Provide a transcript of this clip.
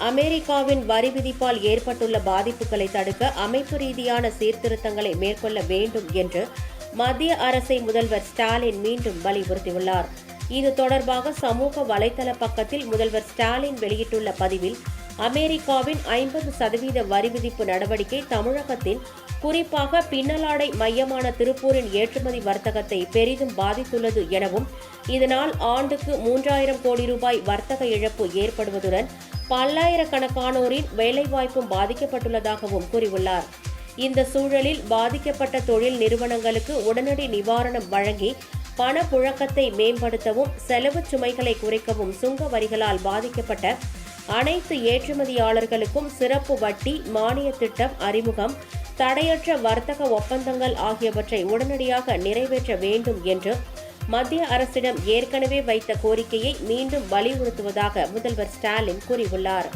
அமெரிக்காவின் வரி விதிப்பால் ஏற்பட்டுள்ள பாதிப்புகளை தடுக்க அமைப்பு ரீதியான சீர்திருத்தங்களை மேற்கொள்ள வேண்டும் என்று மத்திய அரசை முதல்வர் ஸ்டாலின் மீண்டும் வலியுறுத்தியுள்ளார். இது தொடர்பாக சமூக வலைதள பக்கத்தில் முதல்வர் ஸ்டாலின் வெளியிட்டுள்ள பதிவில், அமெரிக்காவின் 50% வரி விதிப்பு நடவடிக்கை தமிழகத்தின் குறிப்பாக பின்னலாடை மையமான திருப்பூரின் ஏற்றுமதி வர்த்தகத்தை பெரிதும் பாதித்துள்ளது எனவும், இதனால் ஆண்டுக்கு 3000 கோடி ரூபாய் வர்த்தக இழப்பு ஏற்படுவதுடன் பல்லாயிரக்கணக்கானோரின் வேலைவாய்ப்பும் பாதிக்கப்பட்டுள்ளதாகவும் கூறியுள்ளார். இந்த சூழலில் பாதிக்கப்பட்ட தொழில் நிறுவனங்களுக்கு உடனடி நிவாரணம் வழங்கி பணப்புழக்கத்தை மேம்படுத்தவும், செலவு சுமைகளை குறைக்கவும் சுங்க வரிகளால் பாதிக்கப்பட்ட அனைத்து ஏற்றுமதியாளர்களுக்கும் சிறப்பு வட்டி மானிய திட்டம் அறிமுகம், தடையற்ற வர்த்தக ஒப்பந்தங்கள் ஆகியவற்றை உடனடியாக நிறைவேற்ற வேண்டும் என்று மத்திய அரசிடம் ஏற்கனவே வைத்த கோரிக்கையை மீண்டும் வலியுறுத்துவதாக முதல்வர் ஸ்டாலின் கூறியுள்ளார்.